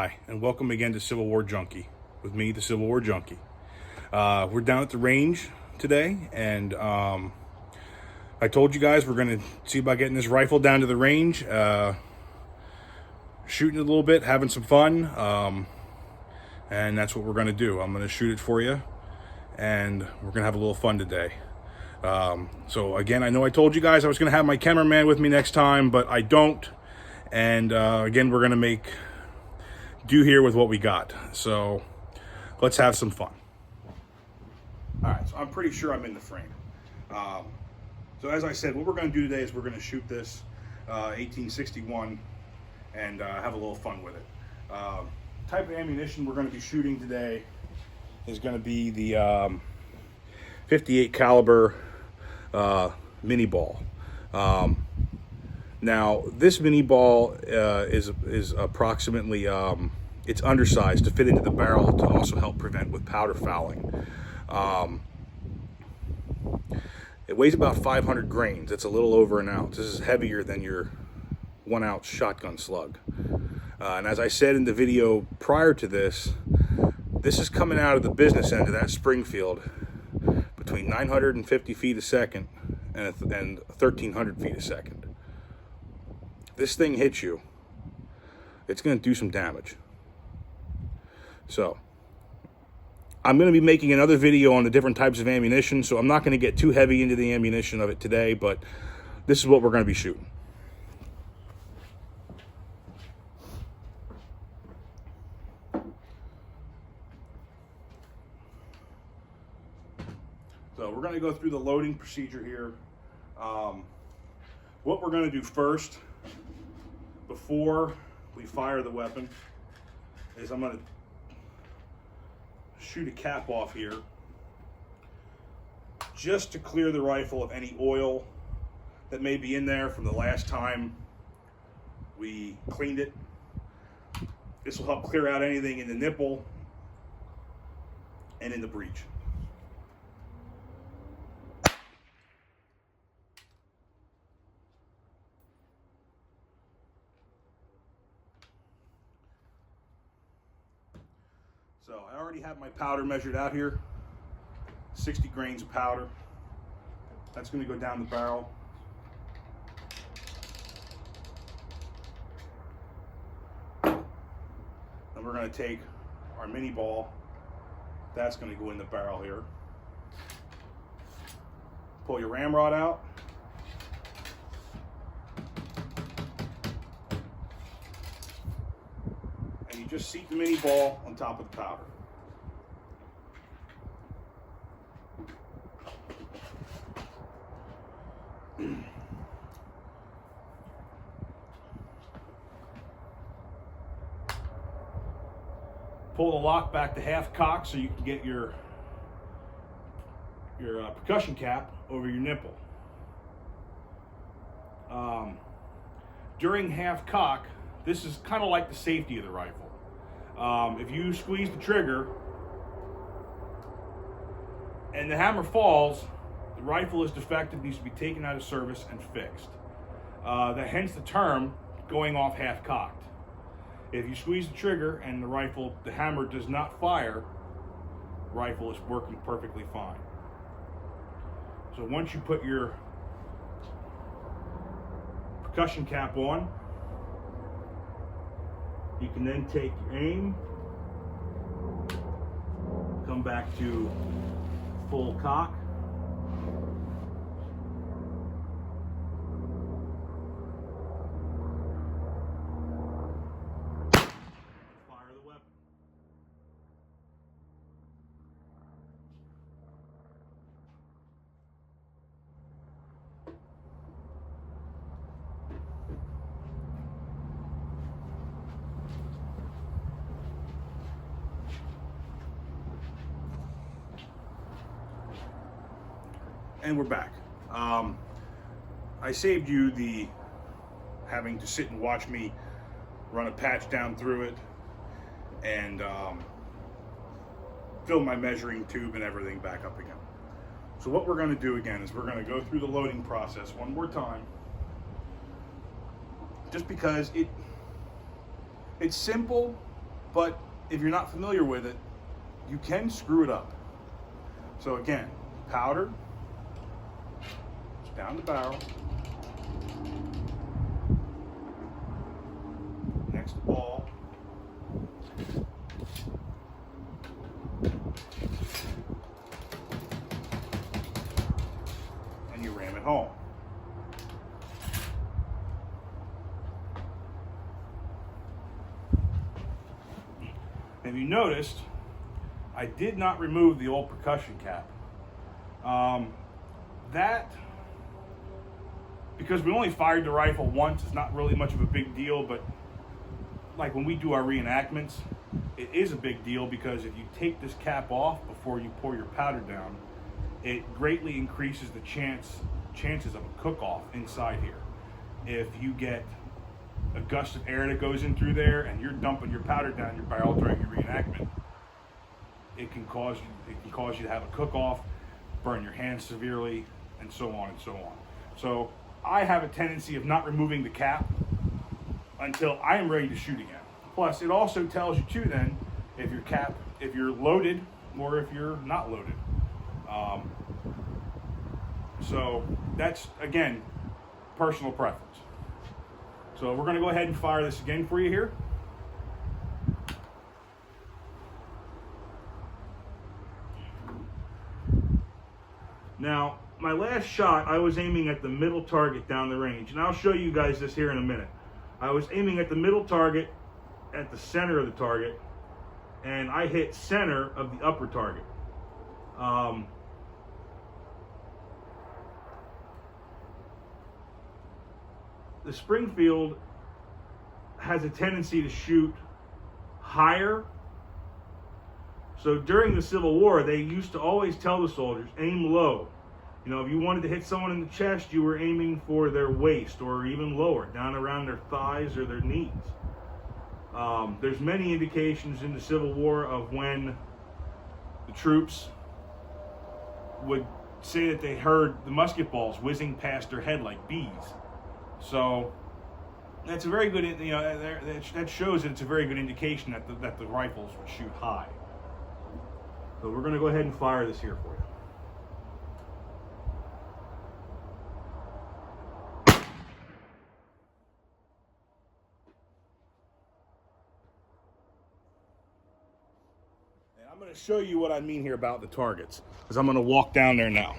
Hi, and welcome again to Civil War Junkie, with me, the Civil War Junkie. We're down at the range today, and I told you guys we're going to see about getting this rifle down to the range, shooting it a little bit, having some fun, and that's what we're going to do. I'm going to shoot it for you, and we're going to have a little fun today. So again, I know I told you guys I was going to have my cameraman with me next time, but I don't. And again, we're going to make do here with what we got. So let's have some fun. All right, so I'm pretty sure I'm in the frame. So as I said, what we're going to do today is we're going to shoot this 1861 and have a little fun with it. Type of ammunition we're going to be shooting today is going to be the 58 caliber mini ball. Now this mini ball is approximately it's undersized to fit into the barrel to also help prevent with powder fouling. It weighs about 500 grains. It's a little over an ounce. This is heavier than your 1 ounce shotgun slug. And as I said in the video prior to this is coming out of the business end of that Springfield between 950 feet a second and 1,300 feet a second. This thing hits you, it's going to do some damage. So I'm going to be making another video on the different types of ammunition, so I'm not going to get too heavy into the ammunition of it today, but this is what we're going to be shooting. So we're going to go through the loading procedure here. What we're going to do first, before we fire the weapon, is I'm going to shoot a cap off here just to clear the rifle of any oil that may be in there from the last time we cleaned it. This will help clear out anything in the nipple and in the breech. So I already have my powder measured out here, 60 grains of powder. That's going to go down the barrel. Then we're going to take our mini ball. That's going to go in the barrel here. Pull your ramrod out. And you just seat the mini ball on top of the powder. Pull the lock back to half cock so you can get your percussion cap over your nipple. During half cock, this is kind of like the safety of the rifle. If you squeeze the trigger and the hammer falls, the rifle is defective, needs to be taken out of service and fixed. Hence the term going off half cocked. If you squeeze the trigger and the hammer does not fire, the rifle is working perfectly fine. So once you put your percussion cap on, you can then take your aim, come back to full cock, fire the weapon. And we're back. I saved you the having to sit and watch me run a patch down through it and fill my measuring tube and everything back up again. So what we're going to do again is we're going to go through the loading process one more time, just because it's simple, But if you're not familiar with it, you can screw it up. So again, powder, just down the barrel, next ball, and you ram it home. If you noticed, I did not remove the old percussion cap. That, because we only fired the rifle once, it's not really much of a big deal, but like when we do our reenactments, it is a big deal because if you take this cap off before you pour your powder down, it greatly increases the chances of a cook-off inside here. If you get a gust of air that goes in through there and you're dumping your powder down your barrel during your reenactment, it can cause you to have a cook-off, burn your hands severely, and so on and so on. So I have a tendency of not removing the cap until I am ready to shoot again. Plus, it also tells you too then if you're loaded or if you're not loaded. So that's, again, personal preference. So we're going to go ahead and fire this again for you here. Now, my last shot, I was aiming at the middle target down the range, and I'll show you guys this here in a minute. I was aiming at the middle target, at the center of the target, and I hit center of the upper target. The Springfield has a tendency to shoot higher. So during the Civil War, they used to always tell the soldiers, aim low. You know, if you wanted to hit someone in the chest, you were aiming for their waist or even lower, down around their thighs or their knees. There's many indications in the Civil War of when the troops would say that they heard the musket balls whizzing past their head like bees. So that's a very good, you know, that shows that it's a very good indication that the rifles would shoot high. So we're going to go ahead and fire this here for you. And I'm going to show you what I mean here about the targets, because I'm going to walk down there now.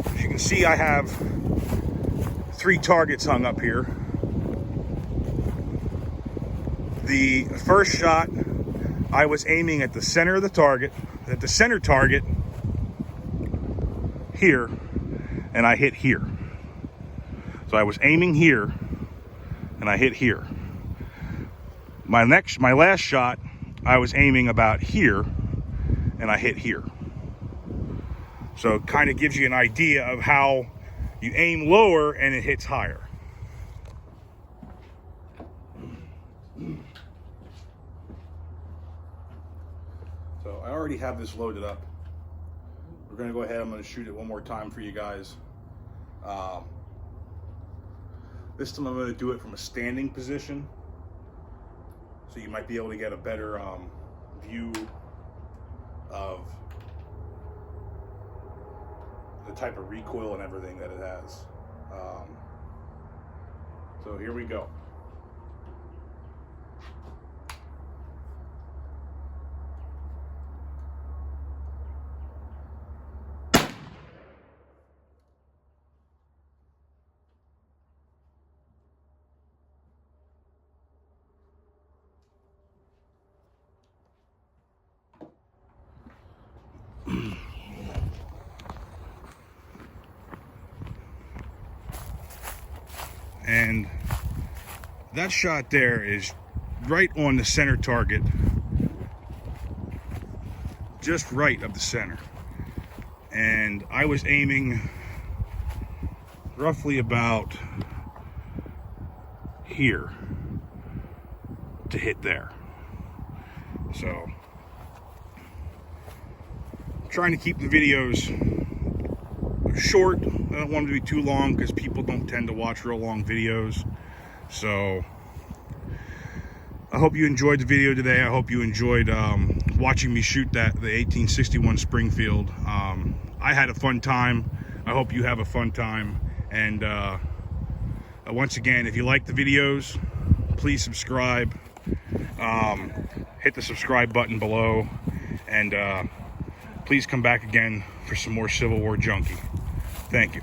As you can see, I have 3 targets hung up here. The first shot, I was aiming at the center of the target, at the center target here, and I hit here. So I was aiming here, and I hit here. My last shot, I was aiming about here, and I hit here. So it kind of gives you an idea of how you aim lower and it hits higher. So I already have this loaded up. We're going to go ahead. I'm going to shoot it one more time for you guys. This time I'm going to do it from a standing position, so you might be able to get a better view of the type of recoil and everything that it has. So here we go. And that shot there is right on the center target, just right of the center. And I was aiming roughly about here to hit there. So, I'm trying to keep the videos short. I don't want them to be too long because people don't tend to watch real long videos. So I hope you enjoyed the video today. I hope you enjoyed watching me shoot the 1861 Springfield. I had a fun time. I hope you have a fun time. And once again, if you like the videos, please subscribe. Hit the subscribe button below. And please come back again for some more Civil War Junkie. Thank you.